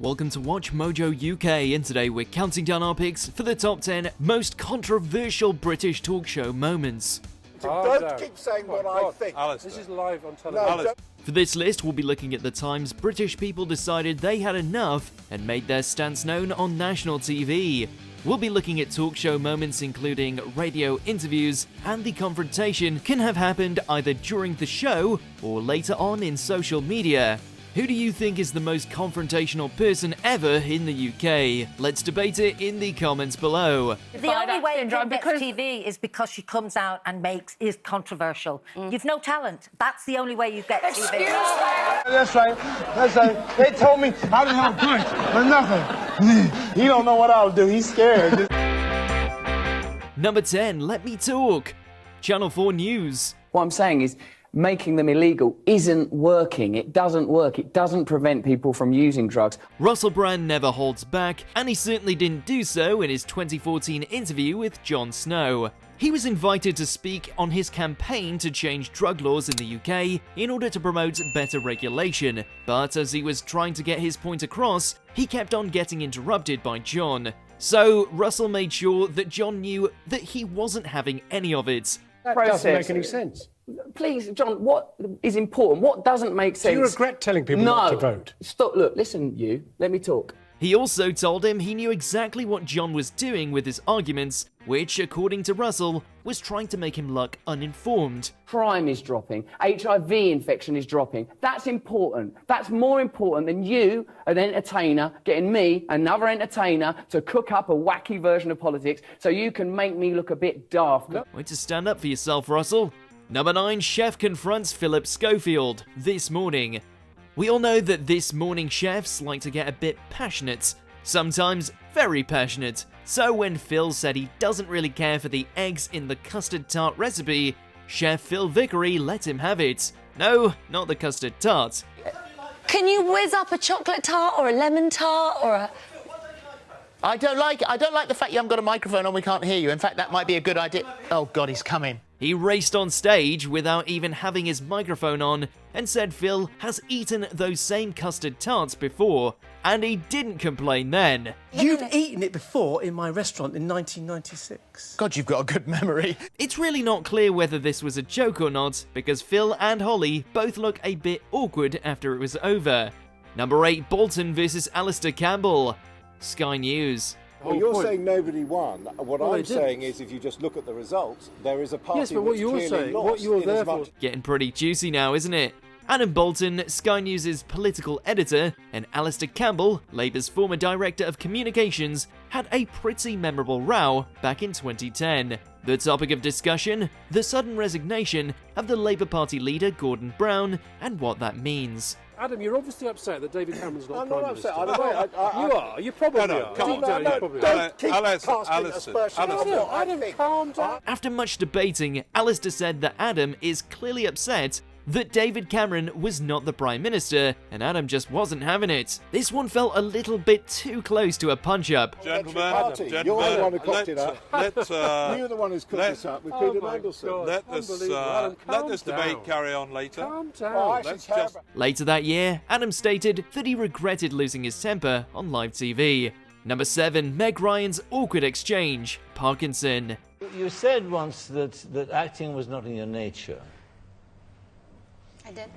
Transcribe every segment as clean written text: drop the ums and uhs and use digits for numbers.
Welcome to WatchMojo UK, and today we're counting down our picks for the top 10 most controversial British talk show moments. Don't keep saying what I think. Alastair. This is live on television. No, for this list, we'll be looking at the times British people decided they had enough and made their stance known on national TV. We'll be looking at talk show moments including radio interviews, and the confrontation can have happened either during the show or later on in social media. Who do you think is the most confrontational person ever in the UK? Let's debate it in the comments below. The only way you get TV is because she comes out and is controversial. You've no talent. That's the only way you get TV. That's right. They told me I didn't have a punch, but nothing. He don't know what I'll do. He's scared. Number 10, Let Me Talk. Channel 4 News. What I'm saying is, making them illegal isn't working. It doesn't work. It doesn't prevent people from using drugs. Russell Brand never holds back, and he certainly didn't do so in his 2014 interview with Jon Snow. He was invited to speak on his campaign to change drug laws in the UK in order to promote better regulation, but as he was trying to get his point across, he kept on getting interrupted by Jon. So Russell made sure that Jon knew that he wasn't having any of it. That doesn't make any sense. Please, John, what is important? What doesn't make sense? Do you regret telling people not to vote? Stop, look, listen, let me talk. He also told him he knew exactly what Jon was doing with his arguments, which, according to Russell, was trying to make him look uninformed. Crime is dropping. HIV infection is dropping. That's important. That's more important than you, an entertainer, getting me, another entertainer, to cook up a wacky version of politics so you can make me look a bit daft. Way to stand up for yourself, Russell. Number 9, chef confronts Phil Schofield this morning. We all know that this morning chefs like to get a bit passionate, sometimes very passionate. So when Phil said he doesn't really care for the eggs in the custard tart recipe, Chef Phil Vickery let him have it. No, not the custard tart. Can you whiz up a chocolate tart or a lemon tart or a... I don't like the fact you haven't got a microphone on, we can't hear you. In fact, that might be a good idea. Oh, God, he's coming. He raced on stage without even having his microphone on and said Phil has eaten those same custard tarts before, and he didn't complain then. You've eaten it before in my restaurant in 1996. God, you've got a good memory. It's really not clear whether this was a joke or not, because Phil and Holly both look a bit awkward after it was over. Number 8, Bolton versus Alastair Campbell. Sky News. Well, you're saying nobody won. What I'm saying is, if you just look at the results, there is a party yes, but what you're saying, what you're there for. Getting pretty juicy now, isn't it? Adam Boulton, Sky News' political editor, and Alastair Campbell, Labour's former director of communications, had a pretty memorable row back in 2010. The topic of discussion, the sudden resignation of the Labour Party leader Gordon Brown, and what that means. Adam, you're obviously upset that David Cameron's not Prime Minister. I'm not upset. You are. You probably are. Come on. Don't keep casting aspersions. Adam, calm down. After much debating, Alastair said that Adam is clearly upset that David Cameron was not the Prime Minister, and Adam just wasn't having it. This one felt a little bit too close to a punch-up. Gentlemen, you're the one who cooked it up. You're the one who's cooked this up with Peter Mandelson. Let this debate carry on later. Calm down. Later that year, Adam stated that he regretted losing his temper on live TV. Number 7, Meg Ryans' awkward exchange, Parkinson. You said once that acting was not in your nature. I did.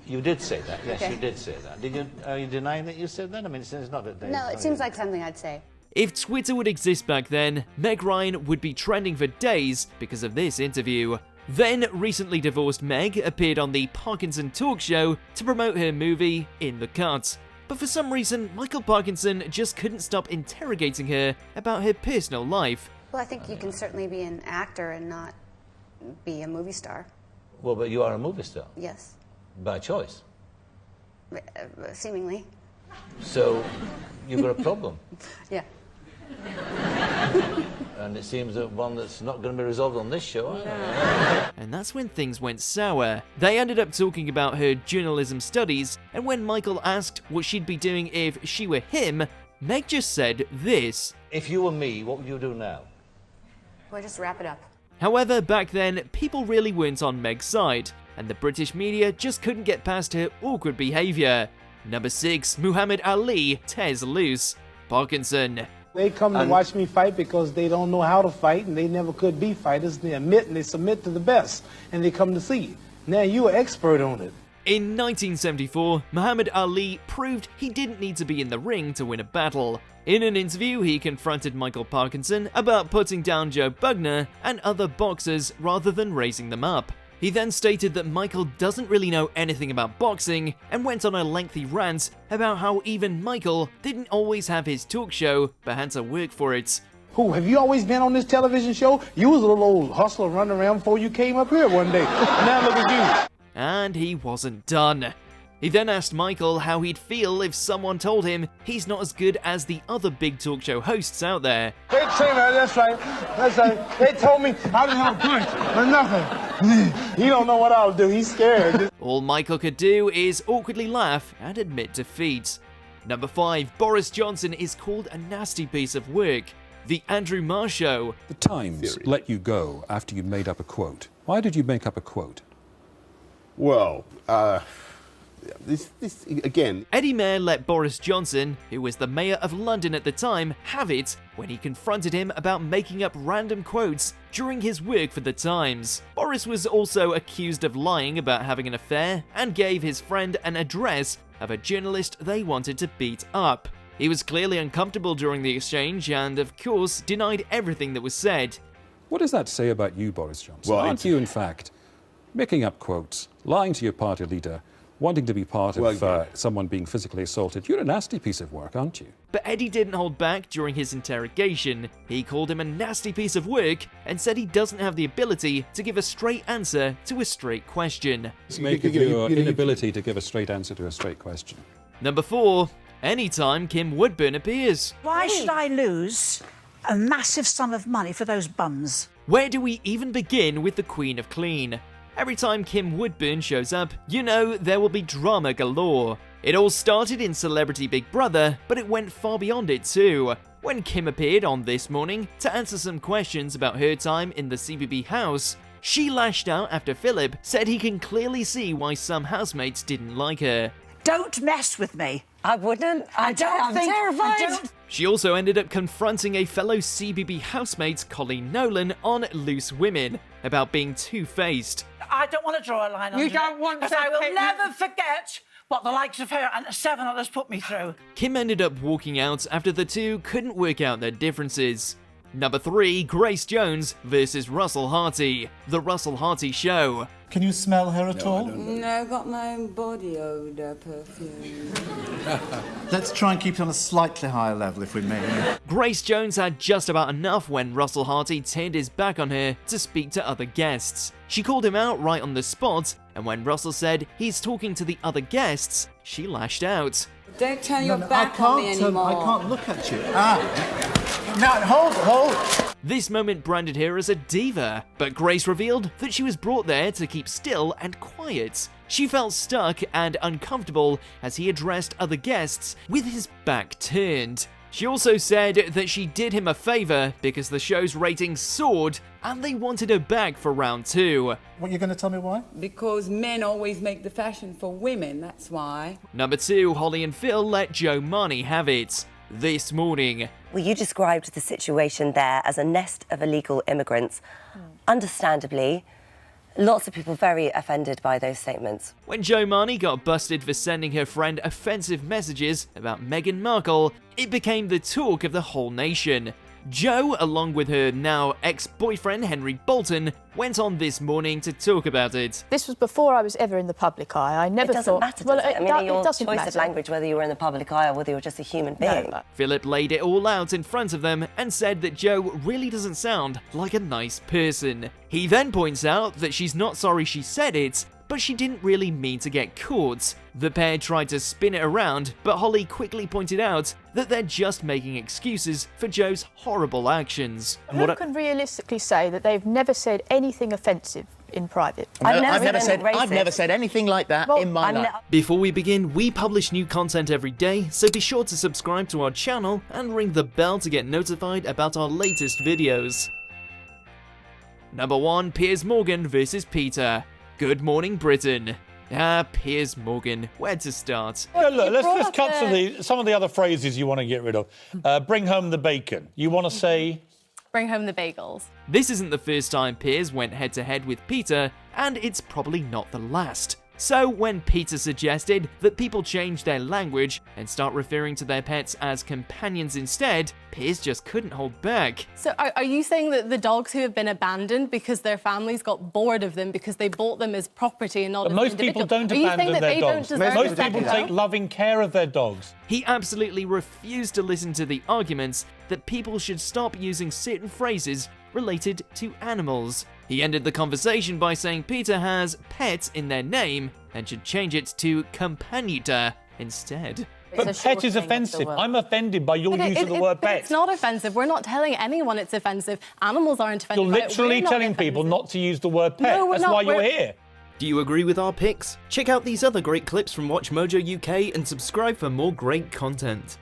You did say that, yes, Okay. you did say that. Are you denying that you said that? I mean, it's not a... No, it seems like something I'd say. If Twitter would exist back then, Meg Ryan would be trending for days because of this interview. Then, recently divorced Meg appeared on the Parkinson talk show to promote her movie, In the Cut. But for some reason, Michael Parkinson just couldn't stop interrogating her about her personal life. Well, I think you can certainly be an actor and not be a movie star. Well, but you are a movie star. Yes. By choice. Seemingly. So, you've got a problem. Yeah. And it seems that one that's not going to be resolved on this show. And that's when things went sour. They ended up talking about her journalism studies, and when Michael asked what she'd be doing if she were him, Meg just said this. If you were me, what would you do now? Well, just wrap it up. However, back then, people really weren't on Meg's side, and the British media just couldn't get past her awkward behaviour. Number 6, Muhammad Ali tears loose. Parkinson. They come to watch me fight because they don't know how to fight and they never could be fighters. They admit and they submit to the best and they come to see. Now you're an expert on it. In 1974, Muhammad Ali proved he didn't need to be in the ring to win a battle. In an interview, he confronted Michael Parkinson about putting down Joe Bugner and other boxers rather than raising them up. He then stated that Michael doesn't really know anything about boxing and went on a lengthy rant about how even Michael didn't always have his talk show but had to work for it. Who, have you always been on this television show? You was a little old hustler running around before you came up here one day. Now look at you. And he wasn't done. He then asked Michael how he'd feel if someone told him he's not as good as the other big talk show hosts out there. They say that, that's right. That's right. They told me I didn't have a punch, but nothing. He don't know what I'll do, he's scared. All Michael could do is awkwardly laugh and admit defeat. Number 5, Boris Johnson is called a nasty piece of work. The Andrew Marr Show. The Times let you go after you made up a quote. Why did you make up a quote? Well, this again. Eddie Mair let Boris Johnson, who was the mayor of London at the time, have it when he confronted him about making up random quotes during his work for the Times. Boris was also accused of lying about having an affair and gave his friend an address of a journalist they wanted to beat up. He was clearly uncomfortable during the exchange and, of course, denied everything that was said. What does that say about you, Boris Johnson? Well, aren't you, in fact, making up quotes, lying to your party leader, wanting to be part of someone being physically assaulted? You're a nasty piece of work, aren't you? But Eddie didn't hold back during his interrogation. He called him a nasty piece of work and said he doesn't have the ability to give a straight answer to a straight question. Let's make of your inability to give a straight answer to a straight question. Number 4, anytime Kim Woodburn appears. Why should I lose a massive sum of money for those bums? Where do we even begin with the Queen of Clean? Every time Kim Woodburn shows up, you know there will be drama galore. It all started in Celebrity Big Brother, but it went far beyond it too. When Kim appeared on This Morning to answer some questions about her time in the CBB house, she lashed out after Philip said he can clearly see why some housemates didn't like her. Don't mess with me. I wouldn't. I'm terrified. She also ended up confronting a fellow CBB housemate, Colleen Nolan, on Loose Women about being two-faced. I don't want to draw a line on you. You don't want to. I will never forget what the likes of her and 7 others put me through. Kim ended up walking out after the two couldn't work out their differences. Number 3, Grace Jones versus Russell Harty. The Russell Harty Show. Can you smell her at all? No, got my own body odour perfume. Let's try and keep it on a slightly higher level, if we may. Grace Jones had just about enough when Russell Harty turned his back on her to speak to other guests. She called him out right on the spot, and when Russell said he's talking to the other guests, she lashed out. Don't turn your back on me anymore. I can't look at you. No, hold. This moment branded her as a diva, but Grace revealed that she was brought there to keep still and quiet. She felt stuck and uncomfortable as he addressed other guests with his back turned. She also said that she did him a favour because the show's ratings soared and they wanted her back for round 2. What, you're going to tell me why? Because men always make the fashion for women, that's why. Number 2, Holly and Phil let Joe Marnie have it. This Morning. Well, you described the situation there as a nest of illegal immigrants. Understandably, lots of people very offended by those statements. When Joe Marnie got busted for sending her friend offensive messages about Meghan Markle, it became the talk of the whole nation. Joe, along with her now ex-boyfriend Henry Bolton, went on This Morning to talk about it. This was before I was ever in the public eye. I never thought... It doesn't matter, does it? I mean, your choice matter. of language, whether you were in the public eye or whether you were just a human being. No. Philip laid it all out in front of them and said that Joe really doesn't sound like a nice person. He then points out that she's not sorry she said it, but she didn't really mean to get caught. The pair tried to spin it around, but Holly quickly pointed out that they're just making excuses for Joe's horrible actions. Who can realistically say that they've never said anything offensive in private? I've never said anything like that in my life. Before we begin, we publish new content every day, so be sure to subscribe to our channel and ring the bell to get notified about our latest videos. Number 1, Piers Morgan versus Peter. Good Morning Britain. Piers Morgan, where to start? Well, look, let's cut to some of the other phrases you want to get rid of. Bring home the bacon. You want to say... Bring home the bagels. This isn't the first time Piers went head-to-head with Peter, and it's probably not the last. So when Peter suggested that people change their language and start referring to their pets as companions instead, Piers just couldn't hold back. So are you saying that the dogs who have been abandoned because their families got bored of them because they bought them as property and not as Most individual? people don't abandon their dogs. Most people take loving care of their dogs. He absolutely refused to listen to the arguments that people should stop using certain phrases related to animals. He ended the conversation by saying Peter has pets in their name and should change it to companita instead. But pet is offensive. I'm offended by your use of the word pet. It's not offensive. We're not telling anyone it's offensive. Animals aren't offensive. You're literally telling people not to use the word pet. No, That's why you're here. Do you agree with our picks? Check out these other great clips from WatchMojo UK and subscribe for more great content.